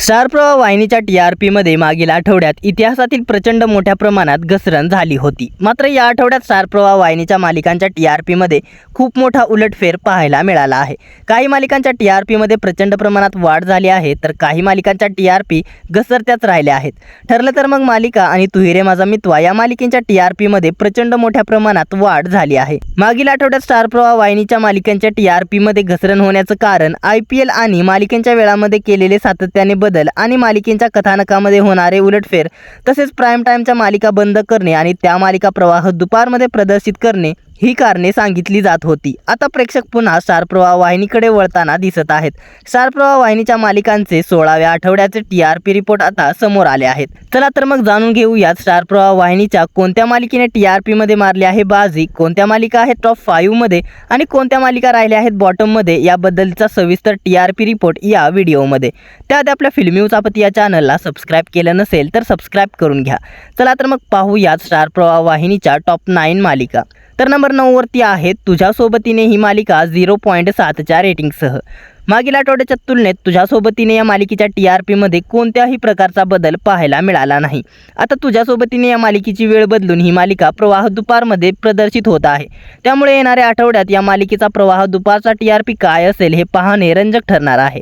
Star प्रवाह वाहिनीच्या TRPमध्ये मागील आठवड्यात इतिहासातील प्रचंड मोठ्या प्रमाणात घसरण झाली होती। मात्र या आठवड्यात स्टार प्रवाह वाहिनीच्या मालिकांच्या TRPमध्ये खूप मोठा उलटफेर पाहायला मिळाला आहे। काही मालिकांच्या TRPमध्ये प्रचंड प्रमाणात वाढ झाली आहे, तर काही मालिकांच्या TRP घसरत्याच राहिल्या आहेत। ठरलं तर मग मालिका आणि तू ही रे माझा मितवा या मालिकेच्या TRPमध्ये प्रचंड मोठ्या प्रमाणात वाढ झाली आहे। मागील आठवड्यात स्टार प्रवाह वाहिनीच्या मालिकांच्या TRPमध्ये घसरण होण्याचं कारण IPL आणि मालिकेच्या वेळामध्ये केलेले सातत्याने बदल आणि मालिकेच्या कथानकामध्ये होणारे उलटफेर, तसेच प्राइम टाइमच्या मालिका बंद करणे आणि त्या मालिका प्रवाह दुपारमध्ये प्रदर्शित करणे ही कारणे सांगितली जात होती। आता प्रेक्षक पुन्हा स्टार प्रवाह वाहिनीकडे वळताना दिसत आहेत। स्टार प्रवाह वाहिनीच्या मालिकांचे 16व्या आठवड्याचे TRP रिपोर्ट आता समोर आले आहेत। चला तर मग जाणून घेऊयात स्टार प्रवाह वाहिनीच्या कोणत्या मालिकेने TRP मध्ये मारली आहे बाजी, कोणत्या मालिका आहेत टॉप 5 मध्ये आणि कोणत्या मालिका राहिल्या आहेत बॉटम मध्ये, याबद्दलचा सविस्तर TRP रिपोर्ट या व्हिडिओमध्ये। त्यात आपल्या फिल्मी उचापती या चॅनलला सबस्क्राइब केलं नसेल तर सबस्क्राइब करून घ्या। चला तर मग पाहूयात स्टार प्रवाह वाहिनीच्या टॉप 9 मालिका। तर नंबर 9 वरती आहे तुझ्यासोबतीने ही मालिका 0.7च्या रेटिंगसह। मागील आठवड्याच्या तुलनेत तुझ्यासोबतीने या मालिकेच्या TRP मध्ये कोणत्याही प्रकारचा बदल पाहायला मिळाला नाही। आता तुझ्यासोबतीने या मालिकेची वेळ बदलून ही मालिका प्रवाह दुपारमध्ये प्रदर्शित होत आहे, त्यामुळे येणाऱ्या आठवड्यात या मालिकेचा प्रवाह दुपारचा TRP काय असेल हे पाहणे रंजक ठरणार आहे।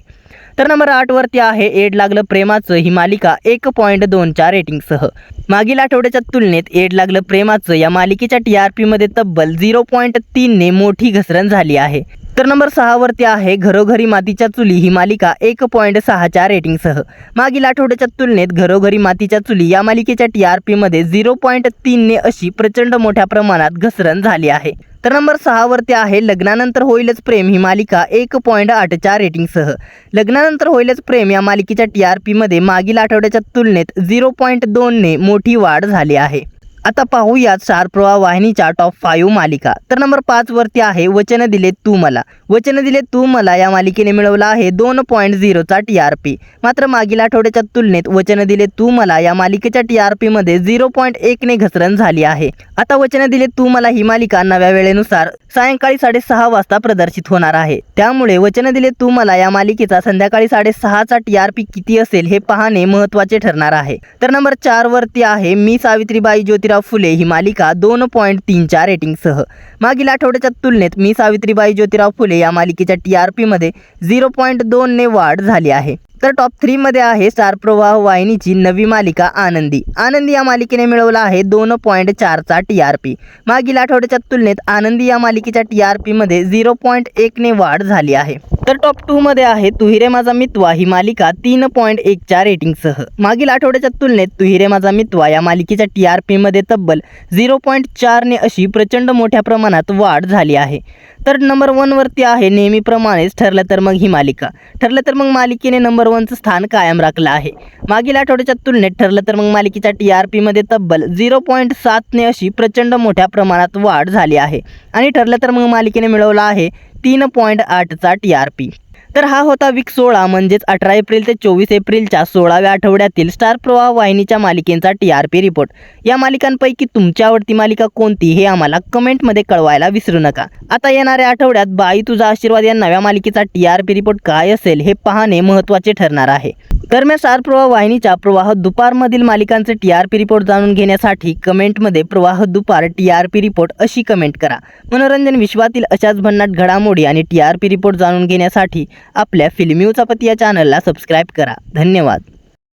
तर नंबर 8 वरती आहे एड लागलं प्रेमाचं ही मालिका 1.2च्या रेटिंगसह। मागील आठवड्याच्या तुलनेत एड लागलं प्रेमाचं या मालिकेच्या TRP मध्ये तब्बल 0.3ने मोठी घसरण झाली आहे। तर नंबर 6 वरती आहे घरोघरी मातीच्या चुली ही मालिका 1.6च्या रेटिंगसह। मागील आठवड्याच्या तुलनेत घरोघरी मातीच्या चुली या मालिकेच्या TRP मध्ये 0.3ने अशी प्रचंड मोठ्या प्रमाणात घसरण झाली आहे। तर नंबर 6 वरती आहे लग्नानंतर होईलच प्रेम ही मालिका 1.8च्या रेटिंगसह। लग्नानंतर होईलच प्रेम या मालिकेच्या TRP मध्ये मागील आठवड्याच्या तुलनेत 0.2ने मोठी वाढ झाली आहे। आता पाहूयात स्टार प्रवाह वाहिनीच्या टॉप 5 मालिका। तर नंबर 5 वरती आहे वचन दिले तू मला। वचन दिले तू मला या मालिकेने मिळवला आहे 2.0चा TRP। मात्र मागील आठवड्याच्या तुलनेत वचन दिले तू मला या मालिकेच्या TRP मध्ये 0.1ने घसरण झाली आहे। आता वचन दिले तू मला ही मालिका नव्या वेळेनुसार सायंकाळी 6:30 वाजता प्रदर्शित होणार आहे, त्यामुळे वचन दिले तू मला या मालिकेचा संध्याकाळी 6:30चा TRP किती असेल हे पाहणे महत्त्वाचे ठरणार आहे। तर नंबर 4 वरती आहे मी सावित्रीबाई ज्योतिराव फुले ही मालिका 2.3च्या रेटिंगसह। मागील आठवड्याच्या तुलनेत मी सावित्रीबाई ज्योतिराव फुले या मालिकेच्या TRP मध्ये 0.2ने वाढ झाली आहे। तर टॉप 3 मध्ये आहे स्टार प्रवाह वाहिनीची नवी मालिका आनंदी। आनंदी या मालिकेने मिळवला आहे 2.4चा TRP। मागील आठवड्याच्या तुलनेत आनंदी या मालिकेच्या TRP मध्ये 0.1ने वाढ झाली आहे। तर टॉप 2 मध्ये आहे तू ही रे माझा मितवा ही मालिका 3.1च्या रेटिंगसह। मागील आठवड्याच्या तुलनेत तू ही रे माझा मितवा या मालिकेच्या TRP मध्ये तब्बल 0.4ने अशी प्रचंड मोठ्या प्रमाणात वाढ झाली आहे। तर नंबर 1 वरती आहे नेहमीप्रमाणेच ठरलं तर मग ही मालिका। ठरलं तर मग मालिकेने नंबर 1चं स्थान कायम राखलं आहे। मागील आठवड्याच्या तुलनेत ठरलं तर मग मालिकेच्या TRP मध्ये तब्बल 0.7ने अशी प्रचंड मोठ्या प्रमाणात वाढ झाली आहे आणि ठरलं तर मग मालिकेने मिळवला आहे 3.8चा TRP। तर हा होता वीक 16 म्हणजेच 18 एप्रिल ते 24 एप्रिलच्या 16व्या आठवड्यातील स्टार प्रवाह वाहिनीच्या मालिकेचा TRP रिपोर्ट। या मालिकांपैकी तुमची आवडती मालिका कोणती हे आम्हाला कमेंटमध्ये कळवायला विसरू नका। आता येणाऱ्या आठवड्यात बाई तुझा आशीर्वाद या नव्या मालिकेचा TRP रिपोर्ट काय असेल हे पाहणे महत्त्वाचे ठरणार आहे। दरम्यान स्टार प्रवाह वाहिनीच्या प्रवाह दुपारमधील मालिकांचे TRP रिपोर्ट जाणून घेण्यासाठी कमेंटमध्ये प्रवाह दुपार TRP रिपोर्ट अशी कमेंट करा। मनोरंजन विश्वातील अशाच भन्नाट घडामोडी आणि TRP रिपोर्ट जाणून घेण्यासाठी आपल्या फिल्मी उचापती या चॅनलला सबस्क्राइब करा। धन्यवाद।